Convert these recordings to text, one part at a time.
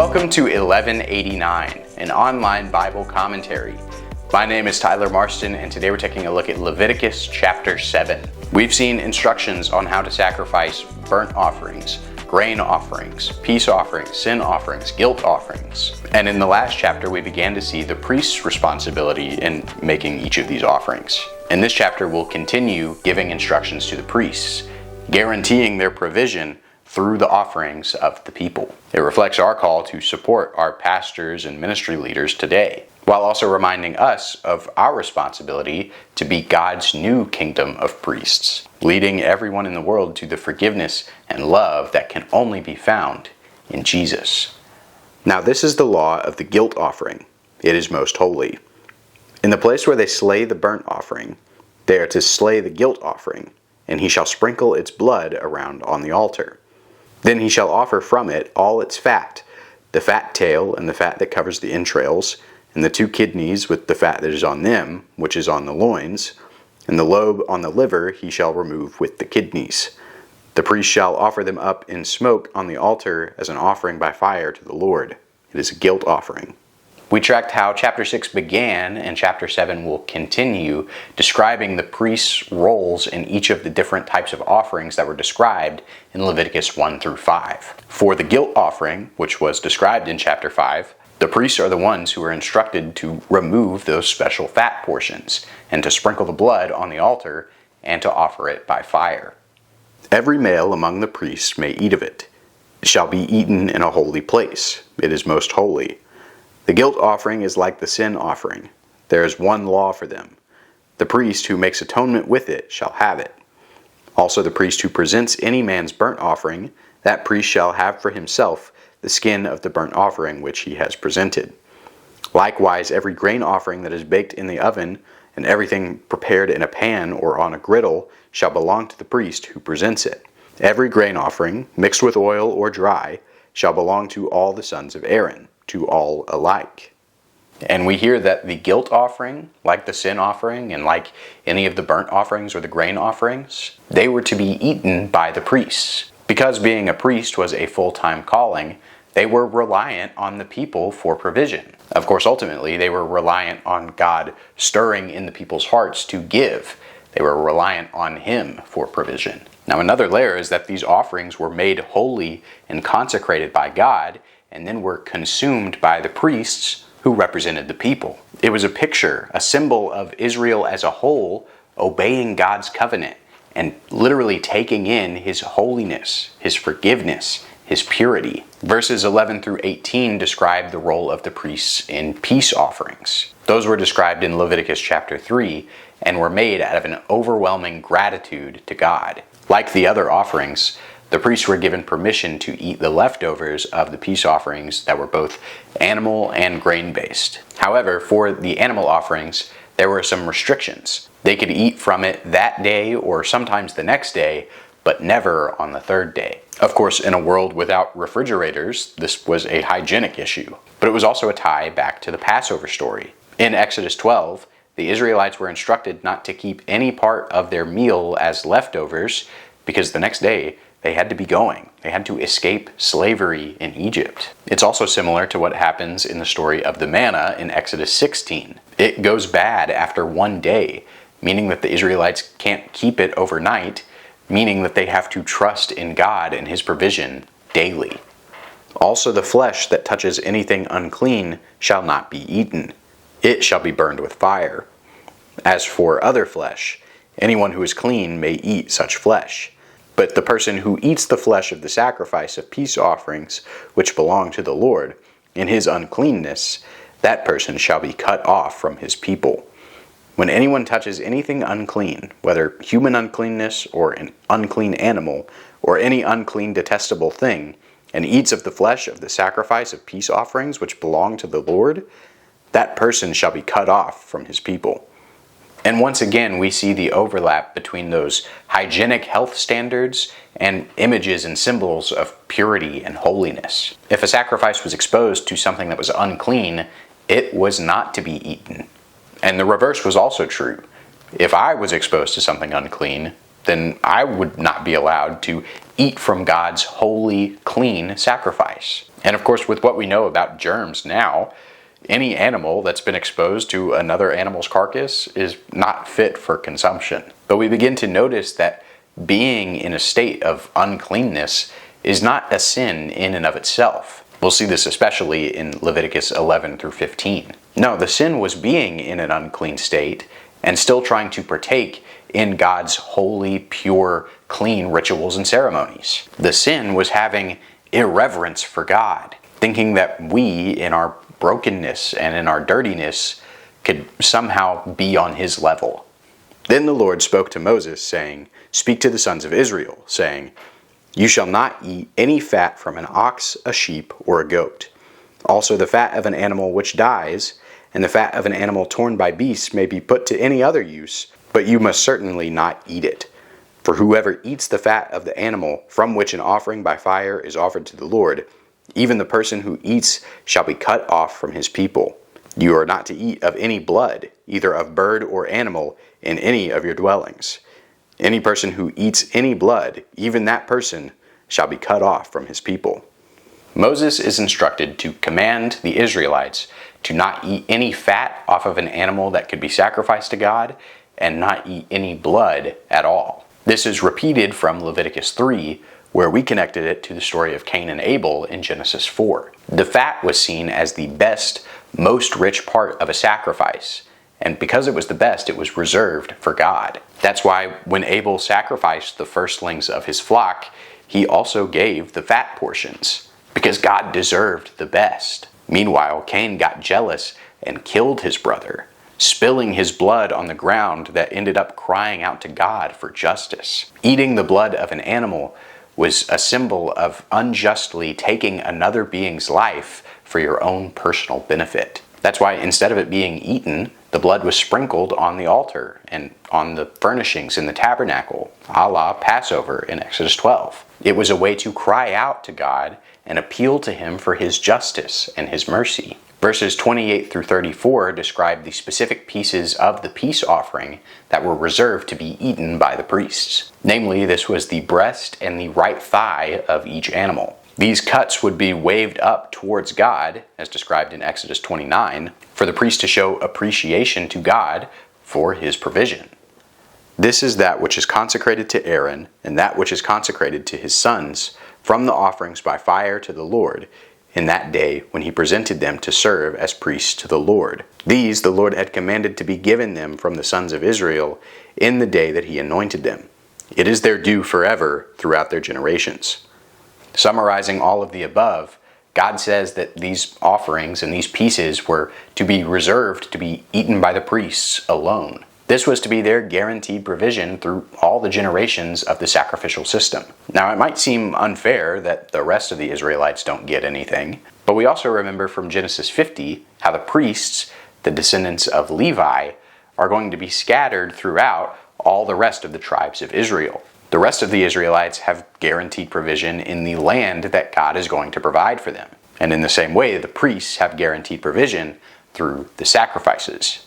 Welcome to 1189, an online Bible commentary. My name is Tyler Marston, and today we're taking a look at Leviticus chapter 7. We've seen instructions on how to sacrifice burnt offerings, grain offerings, peace offerings, sin offerings, guilt offerings. And in the last chapter, we began to see the priest's responsibility in making each of these offerings. In this chapter, we'll continue giving instructions to the priests, guaranteeing their provision through the offerings of the people. It reflects our call to support our pastors and ministry leaders today, while also reminding us of our responsibility to be God's new kingdom of priests, leading everyone in the world to the forgiveness and love that can only be found in Jesus. Now this is the law of the guilt offering. It is most holy. In the place where they slay the burnt offering, they are to slay the guilt offering, and he shall sprinkle its blood around on the altar. Then he shall offer from it all its fat, the fat tail and the fat that covers the entrails, and the 2 kidneys with the fat that is on them, which is on the loins, and the lobe on the liver he shall remove with the kidneys. The priest shall offer them up in smoke on the altar as an offering by fire to the Lord. It is a guilt offering. We tracked how chapter 6 began, and chapter 7 will continue describing the priest's roles in each of the different types of offerings that were described in Leviticus 1 through 5. For the guilt offering, which was described in chapter 5, the priests are the ones who are instructed to remove those special fat portions, and to sprinkle the blood on the altar, and to offer it by fire. Every male among the priests may eat of it. It shall be eaten in a holy place. It is most holy. The guilt offering is like the sin offering. There is one law for them. The priest who makes atonement with it shall have it. Also the priest who presents any man's burnt offering, that priest shall have for himself the skin of the burnt offering which he has presented. Likewise every grain offering that is baked in the oven, and everything prepared in a pan or on a griddle, shall belong to the priest who presents it. Every grain offering, mixed with oil or dry, shall belong to all the sons of Aaron, to all alike. And we hear that the guilt offering, like the sin offering, and like any of the burnt offerings or the grain offerings, they were to be eaten by the priests. Because being a priest was a full-time calling, they were reliant on the people for provision. Of course, ultimately, they were reliant on God stirring in the people's hearts to give. They were reliant on Him for provision. Now, another layer is that these offerings were made holy and consecrated by God, and then were consumed by the priests who represented the people. It was a picture, a symbol of Israel as a whole obeying God's covenant and literally taking in His holiness, His forgiveness, His purity. Verses 11 through 18 describe the role of the priests in peace offerings. Those were described in Leviticus chapter 3 and were made out of an overwhelming gratitude to God. Like the other offerings, the priests were given permission to eat the leftovers of the peace offerings that were both animal and grain-based. However, for the animal offerings, there were some restrictions. They could eat from it that day or sometimes the next day, but never on the 3rd day. Of course, in a world without refrigerators, this was a hygienic issue. But it was also a tie back to the Passover story. In Exodus 12, the Israelites were instructed not to keep any part of their meal as leftovers, because the next day, they had to be going. They had to escape slavery in Egypt. It's also similar to what happens in the story of the manna in Exodus 16. It goes bad after 1 day, meaning that the Israelites can't keep it overnight, meaning that they have to trust in God and His provision daily. Also the flesh that touches anything unclean shall not be eaten. It shall be burned with fire. As for other flesh, anyone who is clean may eat such flesh. But the person who eats the flesh of the sacrifice of peace offerings, which belong to the Lord, in his uncleanness, that person shall be cut off from his people. When anyone touches anything unclean, whether human uncleanness or an unclean animal, or any unclean detestable thing, and eats of the flesh of the sacrifice of peace offerings which belong to the Lord, that person shall be cut off from his people. And once again, we see the overlap between those hygienic health standards and images and symbols of purity and holiness. If a sacrifice was exposed to something that was unclean, it was not to be eaten. And the reverse was also true. If I was exposed to something unclean, then I would not be allowed to eat from God's holy, clean sacrifice. And of course, with what we know about germs now, any animal that's been exposed to another animal's carcass is not fit for consumption. But we begin to notice that being in a state of uncleanness is not a sin in and of itself. We'll see this especially in Leviticus 11 through 15. No, the sin was being in an unclean state and still trying to partake in God's holy, pure, clean rituals and ceremonies. The sin was having irreverence for God, thinking that we, in our brokenness and in our dirtiness, could somehow be on his level. Then the Lord spoke to Moses, saying, "Speak to the sons of Israel, saying, You shall not eat any fat from an ox, a sheep, or a goat. Also the fat of an animal which dies, and the fat of an animal torn by beasts may be put to any other use, but you must certainly not eat it. For whoever eats the fat of the animal from which an offering by fire is offered to the Lord, even the person who eats shall be cut off from his people. You are not to eat of any blood, either of bird or animal, in any of your dwellings. Any person who eats any blood, even that person shall be cut off from his people." Moses is instructed to command the Israelites to not eat any fat off of an animal that could be sacrificed to God, and not eat any blood at all. This is repeated from Leviticus 3, where we connected it to the story of Cain and Abel in Genesis 4. The fat was seen as the best, most rich part of a sacrifice, and because it was the best, it was reserved for God. That's why when Abel sacrificed the firstlings of his flock, he also gave the fat portions, because God deserved the best. Meanwhile, Cain got jealous and killed his brother, spilling his blood on the ground that ended up crying out to God for justice. Eating the blood of an animal was a symbol of unjustly taking another being's life for your own personal benefit. That's why instead of it being eaten, the blood was sprinkled on the altar and on the furnishings in the tabernacle, a la Passover in Exodus 12. It was a way to cry out to God and appeal to him for his justice and his mercy. Verses 28 through 34 describe the specific pieces of the peace offering that were reserved to be eaten by the priests. Namely, this was the breast and the right thigh of each animal. These cuts would be waved up towards God, as described in Exodus 29, for the priest to show appreciation to God for his provision. This is that which is consecrated to Aaron, and that which is consecrated to his sons, from the offerings by fire to the Lord, in that day when he presented them to serve as priests to the Lord. These the Lord had commanded to be given them from the sons of Israel in the day that he anointed them. It is their due forever throughout their generations. Summarizing all of the above, God says that these offerings and these pieces were to be reserved to be eaten by the priests alone. This was to be their guaranteed provision through all the generations of the sacrificial system. Now, it might seem unfair that the rest of the Israelites don't get anything, but we also remember from Genesis 50 how the priests, the descendants of Levi, are going to be scattered throughout all the rest of the tribes of Israel. The rest of the Israelites have guaranteed provision in the land that God is going to provide for them. And in the same way, the priests have guaranteed provision through the sacrifices.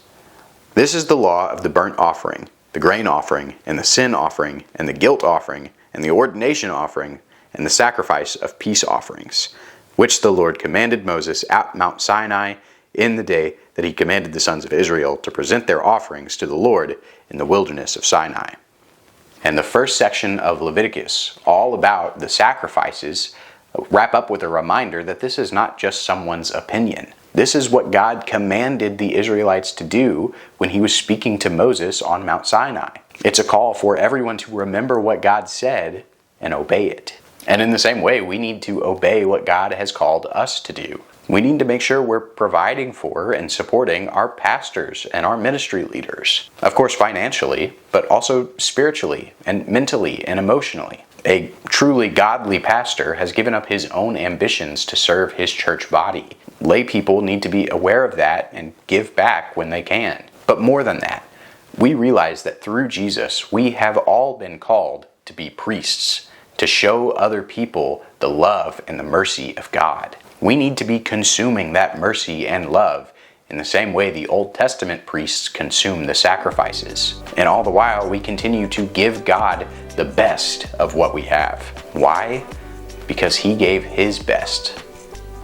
This is the law of the burnt offering, the grain offering, and the sin offering, and the guilt offering, and the ordination offering, and the sacrifice of peace offerings, which the Lord commanded Moses at Mount Sinai in the day that he commanded the sons of Israel to present their offerings to the Lord in the wilderness of Sinai. And the first section of Leviticus, all about the sacrifices, wrap up with a reminder that this is not just someone's opinion. This is what God commanded the Israelites to do when he was speaking to Moses on Mount Sinai. It's a call for everyone to remember what God said and obey it. And in the same way, we need to obey what God has called us to do. We need to make sure we're providing for and supporting our pastors and our ministry leaders. Of course, financially, but also spiritually and mentally and emotionally. A truly godly pastor has given up his own ambitions to serve his church body. Lay people need to be aware of that and give back when they can. But more than that, we realize that through Jesus, we have all been called to be priests, to show other people the love and the mercy of God. We need to be consuming that mercy and love in the same way the Old Testament priests consume the sacrifices. And all the while, we continue to give God the best of what we have. Why? Because He gave His best,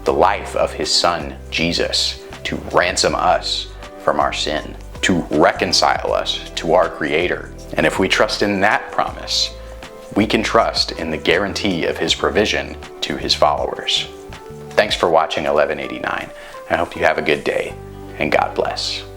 the life of His Son, Jesus, to ransom us from our sin, to reconcile us to our Creator. And if we trust in that promise, we can trust in the guarantee of His provision to His followers. Thanks for watching 1189. I hope you have a good day, and God bless.